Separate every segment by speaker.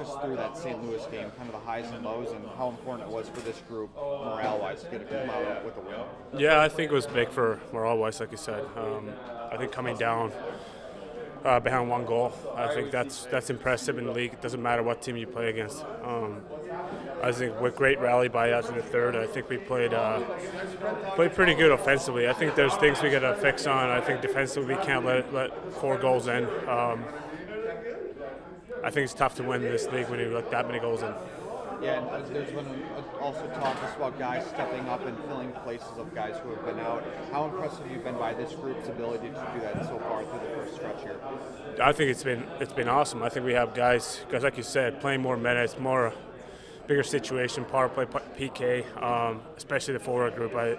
Speaker 1: us through that St. Louis game, kind of the highs and lows, and how important it was for this group, morale-wise, to get to come out with a win.
Speaker 2: Yeah, I think it was big for morale-wise, like you said. I think coming down behind one goal, I think that's impressive in the league. It doesn't matter what team you play against. I think with great rally by us in the third, I think we played pretty good offensively. I think there's things we got to fix on. I think defensively we can't let 4 goals in. I think it's tough to win this league when you let that many goals in.
Speaker 1: Yeah, and there's been also talk just about guys stepping up and filling places of guys who have been out. How impressed have you been by this group's ability to do that so far through the first stretch here?
Speaker 2: I think it's been awesome. I think we have guys like you said, playing more minutes, more bigger situation, power play, PK, especially the forward group. I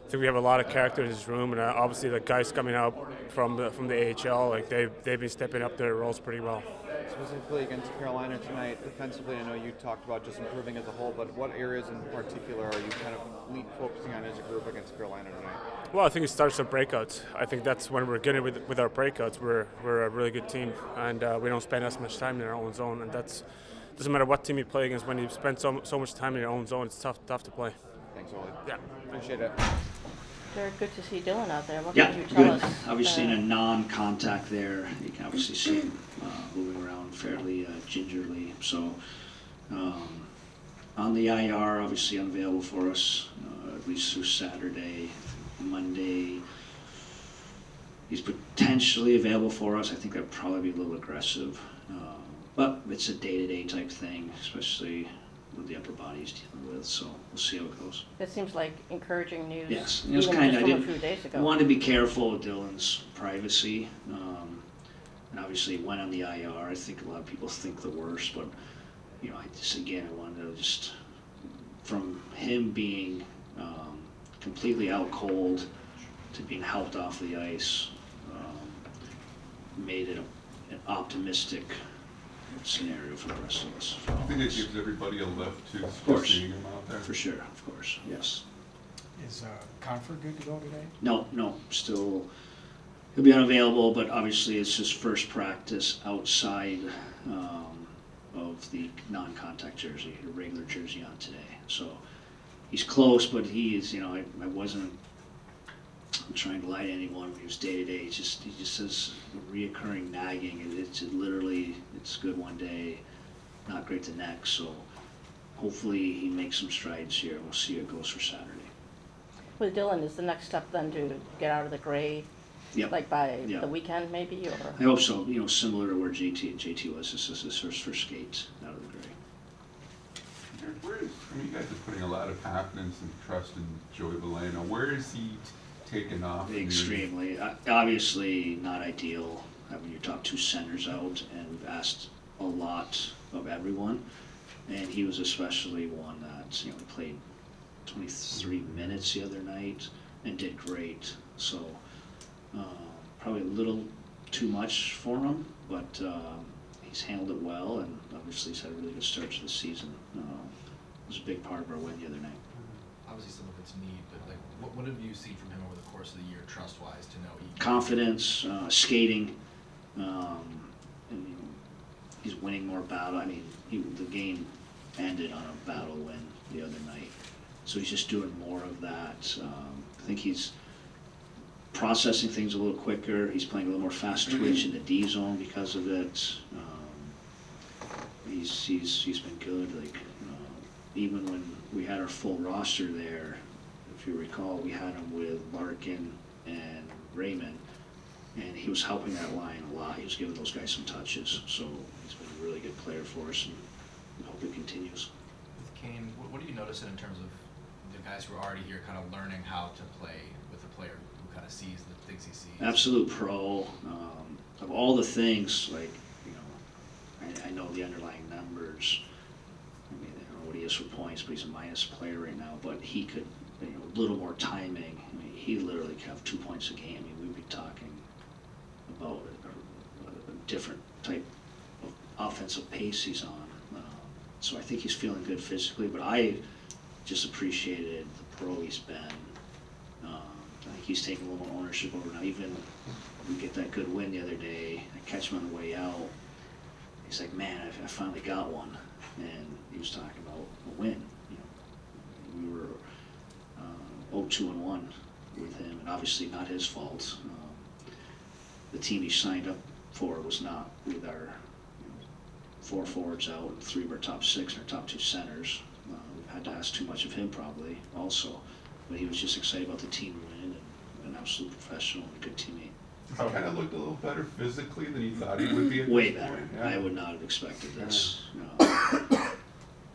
Speaker 2: think we have a lot of character in this room, and obviously the guys coming out from the AHL, like they've been stepping up their roles pretty well.
Speaker 1: Specifically against Carolina tonight, defensively, I know you talked about just improving as a whole, but what areas in particular are you kind of focusing on as a group against Carolina tonight?
Speaker 2: Well, I think it starts with breakouts. I think that's when we're good with our breakouts. We're a really good team, and we don't spend as much time in our own zone, and that's doesn't matter what team you play against. When you spend so much time in your own zone, it's tough to play.
Speaker 1: Thanks, Olli.
Speaker 2: Yeah,
Speaker 1: appreciate it.
Speaker 3: Very good to see Dylan out there. What
Speaker 4: Yeah,
Speaker 3: can you tell
Speaker 4: good.
Speaker 3: us?
Speaker 4: Obviously in a non-contact there, you can obviously see him moving around fairly gingerly. So on the IR, obviously unavailable for us, at least through Saturday. Monday, he's potentially available for us. I think that'd probably be a little aggressive. But it's a day-to-day type thing, especially with the upper body he's dealing with, so we'll see how it goes.
Speaker 3: It seems like encouraging news.
Speaker 4: Yes,
Speaker 3: it was kind of, a few days ago.
Speaker 4: I wanted to be careful with Dylan's privacy, and obviously went on the IR. I think a lot of people think the worst, but you know, I wanted to just, from him being completely out cold to being helped off the ice, made it an optimistic scenario for the rest of us.
Speaker 5: I think it gives everybody a lift too, seeing him out there.
Speaker 4: For sure, of course, yes.
Speaker 6: Is Confer good to go today?
Speaker 4: No, still, he'll be unavailable, but obviously it's his first practice outside of the non-contact jersey, the regular jersey on today. So he's close, but he is, I wasn't trying to lie to anyone when he was day to day. He just says reoccurring nagging, and it's literally, it's good one day, not great the next. So hopefully he makes some strides here. We'll see how it goes for Saturday.
Speaker 3: With Dylan, is the next step then to get out of the gray, like by the weekend maybe? Or?
Speaker 4: I hope so. Similar to where JT was. This is his first skate out of the gray.
Speaker 5: You guys are putting a lot of confidence and trust in Joey Valeno. Where is he taken off?
Speaker 4: Extremely. Obviously not ideal having your top 2 centers out, and we've asked a lot of everyone, and he was especially one that he played 23 minutes the other night and did great. So probably a little too much for him, but he's handled it well, and obviously he's had a really good start to the season. It was a big part of our win the other night.
Speaker 7: Obviously some of it's need, but like, what have you seen from him over the course of the year, trust-wise, to know
Speaker 4: confidence, skating, and he's winning more battle. I mean, the game ended on a battle win the other night, so he's just doing more of that. I think he's processing things a little quicker. He's playing a little more fast twitch in the D zone because of it. He's been good. Like even when we had our full roster there, if you recall, we had him with Larkin and Raymond, and he was helping that line a lot. He was giving those guys some touches, so he's been a really good player for us, and we hope it continues.
Speaker 7: With Kane, what are you noticing in terms of the guys who are already here kind of learning how to play with a player who kind of sees the things he sees?
Speaker 4: Absolute pro. Of all the things, like, I know the underlying numbers. I mean, I don't know what he is for points, but he's a minus player right now, but he could, a little more timing. I mean, he literally could have 2 points a game. I mean, we'd be talking about a different type of offensive pace he's on. So I think he's feeling good physically, but I just appreciated the pro he's been. I think he's taking a little more ownership over now. Even we get that good win the other day, I catch him on the way out. he's like, man, I finally got one. And he was talking about a win. You know, we were 0-2-1 with him, and obviously not his fault. The team he signed up for was not with our 4 forwards out, and 3 of our top 6 and our top 2 centers. We've had to ask too much of him probably also, but he was just excited about the team win and an absolute professional and good teammate.
Speaker 5: He kind of looked a little better physically than you thought he would be at
Speaker 4: Way
Speaker 5: this
Speaker 4: better.
Speaker 5: point. Yeah.
Speaker 4: I would not have expected this.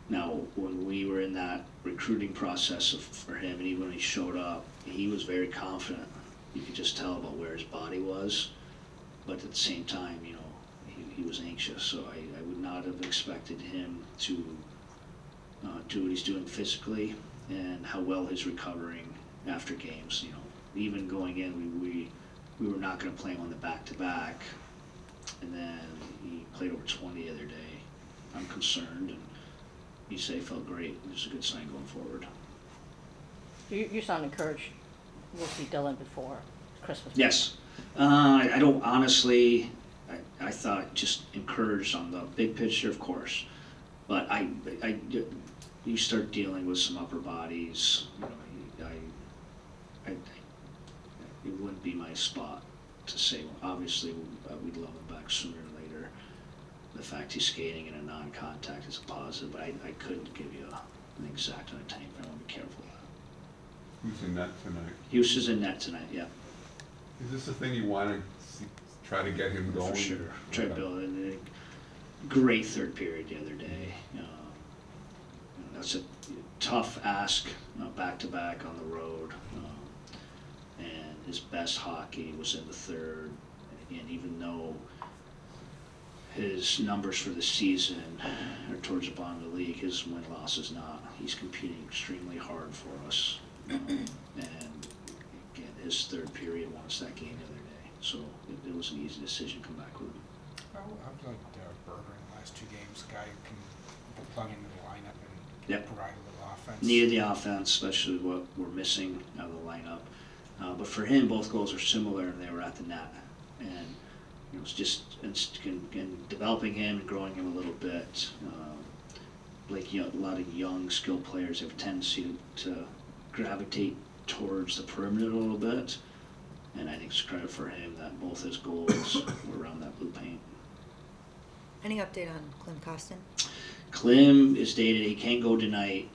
Speaker 4: Now, when we were in that recruiting process for him, and even when he showed up, he was very confident. You could just tell about where his body was, but at the same time, you know, he was anxious. So I would not have expected him to do what he's doing physically and how well he's recovering after games. You know, even going in, we were not going to play him on the back-to-back, and then he played over 20 the other day. I'm concerned, and he said he felt great. It was a good sign going forward.
Speaker 3: You sound encouraged. We'll see Dylan before Christmas.
Speaker 4: Yes. I don't honestly, I thought just encouraged on the big picture, of course, but you start dealing with some upper bodies, you know, it wouldn't be my spot to say, well, obviously we'd love him back sooner or later. The fact he's skating in a non-contact is a positive, but I couldn't give you an exact amount of time. I want to be careful of that.
Speaker 5: Who's in net tonight?
Speaker 4: Hughes is in net tonight, yeah.
Speaker 5: Is this a thing you want to try to get him going?
Speaker 4: For sure. Try to
Speaker 5: Okay.
Speaker 4: build a great third period the other day. That's a tough ask, back-to-back on the road. And his best hockey was in the third. And even though his numbers for the season are towards the bottom of the league, his win-loss is not. He's competing extremely hard for us. And again, his third period won us that game the other day. So it was an easy decision to come back with him.
Speaker 6: I've liked Berger in the last 2 games. A guy who can plug into the lineup and
Speaker 4: Yep.
Speaker 6: provide a little offense.
Speaker 4: Needed the offense, especially what we're missing out of the lineup. But for him, both goals are similar, and they were at the net. And it was just in developing him and growing him a little bit. Like a lot of young, skilled players have a tendency to gravitate towards the perimeter a little bit. And I think it's credit for him that both his goals were around that blue paint.
Speaker 8: Any update on Clem Costin?
Speaker 4: Clem is dated. He can go tonight.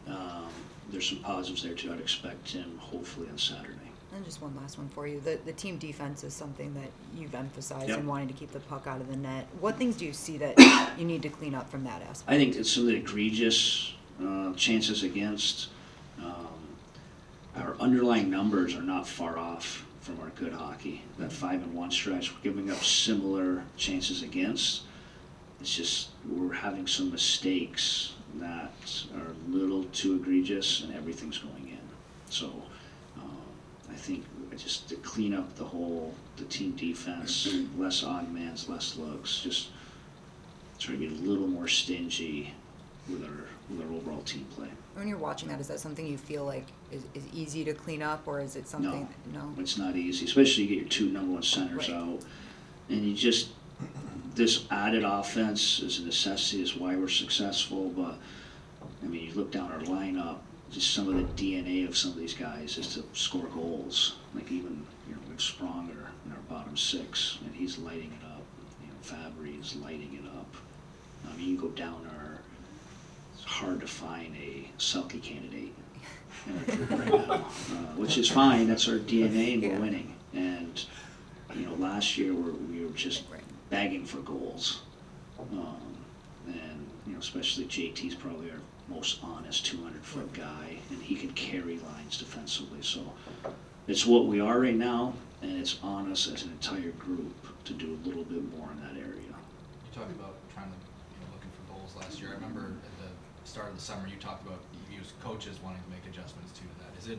Speaker 4: There's some positives there too. I'd expect him hopefully on Saturday.
Speaker 8: And just one last one for you. The team defense is something that you've emphasized
Speaker 4: Yep.
Speaker 8: in wanting to keep the puck out of the net. What things do you see that you need to clean up from that aspect?
Speaker 4: I think it's some of the egregious chances against. Our underlying numbers are not far off from our good hockey. That 5-1 stretch, we're giving up similar chances against. It's just we're having some mistakes that are a little too egregious, and everything's going in. So I think just to clean up the team defense, less odd mans, less looks, just try to be a little more stingy with our overall team play.
Speaker 8: When you're watching that, is that something you feel like is easy to clean up, or is it something? No.
Speaker 4: It's not easy, especially you get your 2 number 1 centers
Speaker 8: Right.
Speaker 4: out, and you just this added offense is a necessity. Is why we're successful. But I mean, you look down our lineup, just some of the DNA of some of these guys is to score goals. Like even with Spronger in our bottom 6, and he's lighting it up. Fabry is lighting it up. I mean, you go down it's hard to find a Selke candidate in our group right now, which is fine. That's our DNA, and we're winning. And last year we were just begging for goals, and especially JT's probably our most honest 200-foot guy, and he can carry lines defensively. So it's what we are right now, and it's on us as an entire group to do a little bit more in that area.
Speaker 7: You talked about trying to, looking for goals last year. I remember at the start of the summer you talked about you as coaches wanting to make adjustments to that.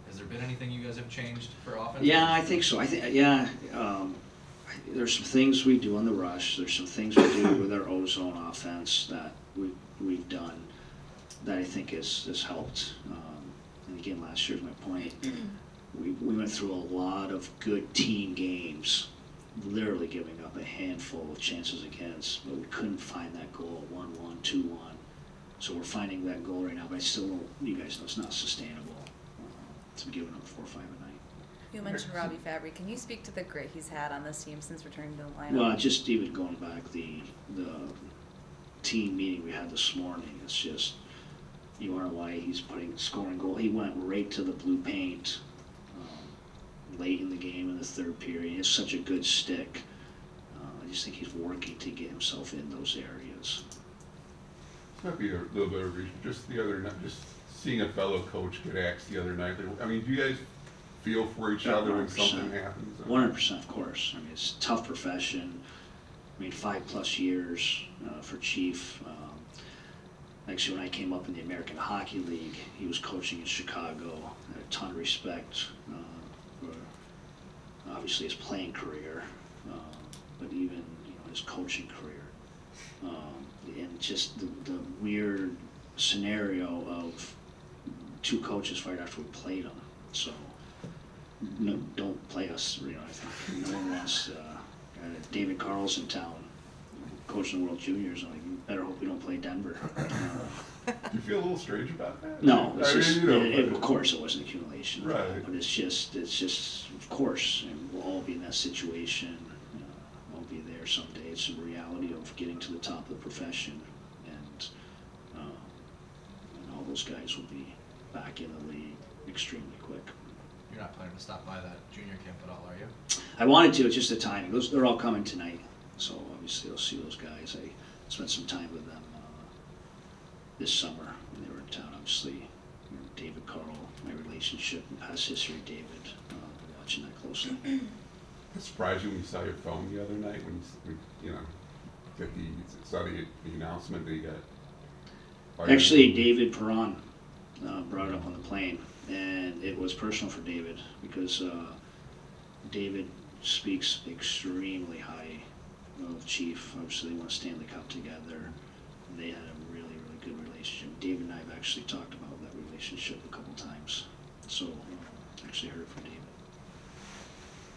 Speaker 7: Has there been anything you guys have changed for offense?
Speaker 4: Yeah, I think so. There's some things we do on the rush. There's some things we do with our ozone offense that we've done that I think has helped. And again, last year's my point. We went through a lot of good team games literally giving up a handful of chances against, but we couldn't find that goal at 1-1, 2-1. So we're finding that goal right now, but I still don't, you guys know it's not sustainable to be giving up 4 or 5 a night.
Speaker 8: You mentioned Robbie Fabry. Can you speak to the grit he's had on this team since returning to the lineup?
Speaker 4: Well, just even going back, the team meeting we had this morning, it's just, you wonder why he's scoring goal. He went right to the blue paint late in the game in the third period. He has such a good stick. I just think he's working to get himself in those areas.
Speaker 5: This might be a little bit of a reason. Just the other night, just seeing a fellow coach get axed the other night. I mean, do you guys feel for each other when something happens?
Speaker 4: 100%, of course. I mean, it's a tough profession. I mean, 5+ years for Chief. Actually, when I came up in the American Hockey League, he was coaching in Chicago. I had a ton of respect for obviously his playing career, but even his coaching career. And just the weird scenario of 2 coaches fired after we played them. So no, don't play us. I think no one wants David Carl's in town, coaching the World Juniors. I'm like, you better hope we don't play Denver.
Speaker 5: Do you feel a little strange about that?
Speaker 4: No, it's just, of course it wasn't accumulation.
Speaker 5: Right.
Speaker 4: But it's just, of course, and we'll all be in that situation. I'll be there someday. It's a reality of getting to the top of the profession, and all those guys will be back in the league extremely quick.
Speaker 7: You're not planning to stop by that junior camp at all, are you?
Speaker 4: I wanted to. It's just the timing. They're all coming tonight, so obviously I'll see those guys. I spent some time with them this summer when they were in town. Obviously, David Carl, my relationship and past history of David, watching that closely.
Speaker 5: Did it surprise you when you saw your phone the other night when you saw the announcement that you got fired?
Speaker 4: Actually, David Perron brought it up on the plane, and it was personal for David because David speaks extremely high of Chief. Obviously, they won a Stanley Cup together. They had a really, really good relationship. David and I have actually talked about that relationship a couple times. So, I actually heard from David.